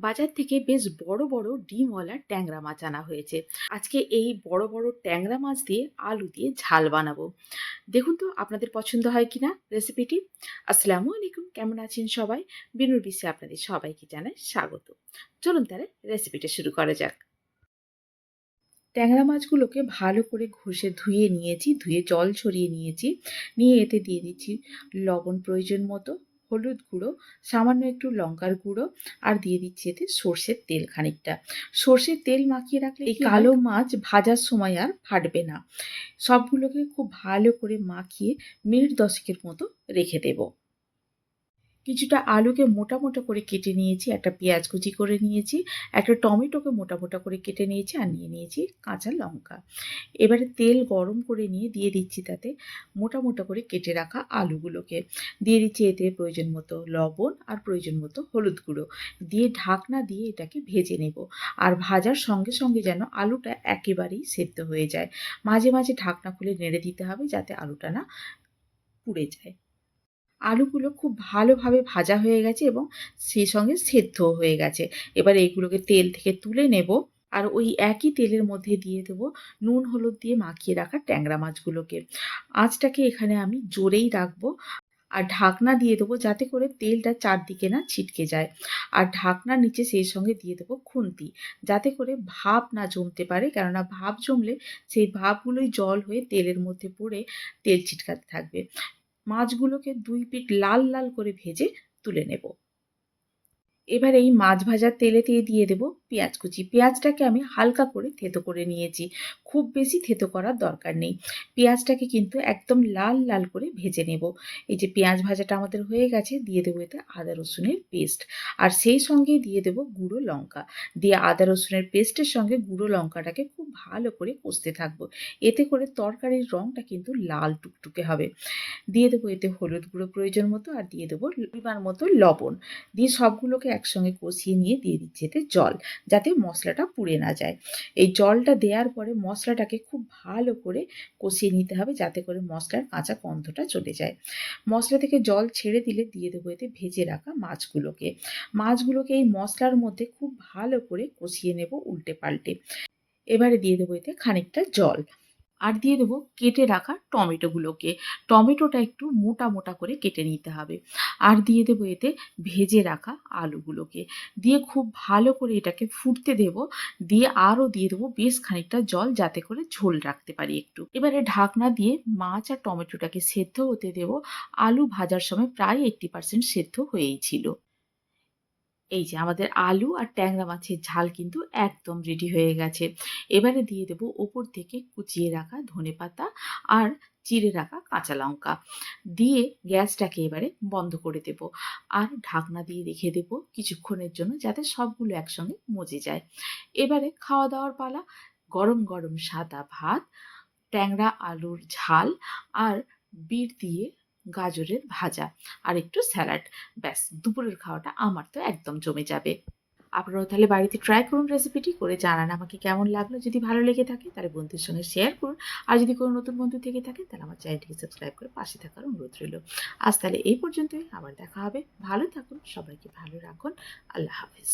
বাজার থেকে বেশ বড় বড় ডিমওয়ালা ট্যাংরা মাছ আনা হয়েছে। আজকে এই বড় বড় ট্যাংরা মাছ দিয়ে আলু দিয়ে ঝাল বানাবো। দেখুন তো আপনাদের পছন্দ হয় কিনা রেসিপিটি। আসসালামু আলাইকুম, কেমন আছেন সবাই? বিনুর বিশ্বে আপনাদের সবাইকে জানাই স্বাগত। চলুন তাহলে রেসিপিটা শুরু করা যাক। ট্যাংরা মাছগুলোকে ভালো করে ঘষে ধুয়ে নিয়েছি, ধুয়ে জল ছড়িয়ে নিয়েছি। নিয়ে এতে দিয়ে দিচ্ছি লবণ প্রয়োজন মতো, হলুদ গুঁড়ো, সামান্য একটু লঙ্কার গুঁড়ো, আর দিয়ে দিচ্ছি এতে সর্ষের তেল খানিকটা। সর্ষের তেল মাখিয়ে রাখলে এই কালো মাছ ভাজার সময় আর ফাটবে না। সবগুলোকে খুব ভালো করে মাখিয়ে মিনিট 10 মতো রেখে দেবো। কিছুটা আলুকে মোটা মোটা করে কেটে নিয়েছি, একটা পেঁয়াজ কুচি করে নিয়েছি, একটা টমেটোকে মোটা মোটা করে কেটে নিয়েছি, আর নিয়ে নিয়েছি কাঁচা লঙ্কা। এবারে তেল গরম করে নিয়ে দিয়ে দিচ্ছি তাতে মোটা মোটা করে কেটে রাখা আলুগুলোকে। দিয়ে দিচ্ছি এতে প্রয়োজন মতো লবণ আর প্রয়োজন মতো হলুদ গুঁড়ো, দিয়ে ঢাকনা দিয়ে এটাকে ভেজে নেব। আর ভাজার সঙ্গে সঙ্গে যেন আলুটা একেবারেই সেদ্ধ হয়ে যায়। মাঝে মাঝে ঢাকনা খুলে নেড়ে দিতে হবে যাতে আলুটা না পুড়ে যায়। আলুগুলো খুব ভালোভাবে ভাজা হয়ে গেছে এবং সেই সঙ্গে সেদ্ধও হয়ে গেছে। এবার এইগুলোকে তেল থেকে তুলে নেব। আর ওই একই তেলের মধ্যে দিয়ে দেবো নুন হলুদ দিয়ে মাখিয়ে রাখা ট্যাংরা মাছগুলোকে। আঁচটাকে এখানে আমি জোরেই রাখবো। আর ঢাকনা দিয়ে দেবো যাতে করে তেলটা চারদিকে না ছিটকে যায়। আর ঢাকনার নিচে সেই সঙ্গে দিয়ে দেবো খুন্তি, যাতে করে ভাপ না জমতে পারে, কেননা ভাপ জমলে সেই ভাপগুলোই জল হয়ে তেলের মধ্যে পড়ে তেল ছিটকাতে থাকবে। মাছগুলোকে 2 পিঠ লাল লাল করে ভেজে তুলে নেব। এবার এই মাছ ভাজার তেলেতে দিয়ে দেবো পেঁয়াজ কুচি। পেঁয়াজটাকে আমি হালকা করে থেতো করে নিয়েছি, খুব বেশি থেতো করার দরকার নেই। পেঁয়াজটাকে কিন্তু একদম লাল লাল করে ভেজে নেব। এই যে পেঁয়াজ ভাজাটা আমাদের হয়ে গেছে, দিয়ে দেবো এতে আদা রসুনের পেস্ট, আর সেই সঙ্গেই দিয়ে দেবো গুঁড়ো লঙ্কা। দিয়ে আদা রসুনের পেস্টের সঙ্গে গুঁড়ো লঙ্কাটাকে খুব ভালো করে কষতে থাকবো। এতে করে তরকারির রঙটা কিন্তু লাল টুকটুকে হবে। দিয়ে দেবো এতে হলুদ গুঁড়ো প্রয়োজন মতো, আর দিয়ে দেবো পরিমাণ মতো লবণ। দিয়ে সবগুলোকে একসঙ্গে কষিয়ে নিয়ে দিয়ে দিচ্ছি এতে জল, যাতে মশলাটা পুড়ে না যায়। এই জলটা দেওয়ার পরে মশলাটাকে খুব ভালো করে কষিয়ে নিতে হবে, যাতে করে মশলার কাঁচা গন্ধটা চলে যায়। মশলা থেকে জল ছেড়ে দিলে দিয়ে দেবো এতে ভেজে রাখা মাছগুলোকে। মাছগুলোকে এই মশলার মধ্যে খুব ভালো করে কষিয়ে নেব উল্টে পাল্টে। এবারে দিয়ে দেবো এতে খানিকটা জল, আর দিয়ে দেবো কেটে রাখা টমেটোগুলোকে। টমেটোটা একটু মোটা মোটা করে কেটে নিতে হবে। আর দিয়ে দেবো এতে ভেজে রাখা আলুগুলোকে। দিয়ে খুব ভালো করে এটাকে ফুটতে দেব। দিয়ে আরও দিয়ে দেবো বেশ খানিকটা জল, যাতে করে ঝোল রাখতে পারি একটু। এবারে ঢাকনা দিয়ে মাছ আর টমেটোটাকে সেদ্ধ হতে দেব। আলু ভাজার সময় প্রায় 80% সেদ্ধ হয়েই ছিল। এই যে আমাদের আলু আর ট্যাংরা মাছের ঝাল কিন্তু একদম রেডি হয়ে গেছে। এবারে দিয়ে দেবো ওপর থেকে কুচিয়ে রাখা ধনেপাতা আর চিড়ে রাখা কাঁচা লঙ্কা। দিয়ে গ্যাসটাকে এবারে বন্ধ করে দেব। আর ঢাকনা দিয়ে রেখে দেব কিছুক্ষণের জন্য, যাতে সবগুলো একসঙ্গে মজে যায়। এবারে খাওয়া দাওয়ার পালা। গরম গরম সাদা ভাত, ট্যাংরা আলুর ঝাল, আর বিট দিয়ে গাজরের ভাজা, আর একটু স্যালাড। ব্যাস, দুপুরের খাওয়াটা আমার তো একদম জমে যাবে। আপনারাও তাহলে বাড়িতে ট্রাই করুন, রেসিপিটি করে জানান আমাকে কেমন লাগলো। যদি ভালো লেগে থাকে তাহলে বন্ধুদের সঙ্গে শেয়ার করুন। আর যদি কোনো নতুন বন্ধু থেকে থাকে তাহলে আমার চ্যানেলটিকে সাবস্ক্রাইব করে পাশে থাকার অনুরোধ রইল। আজ তাহলে এই পর্যন্তই, আবার দেখা হবে। ভালো থাকুন, সবাইকে ভালো রাখুন। আল্লাহ হাফেজ।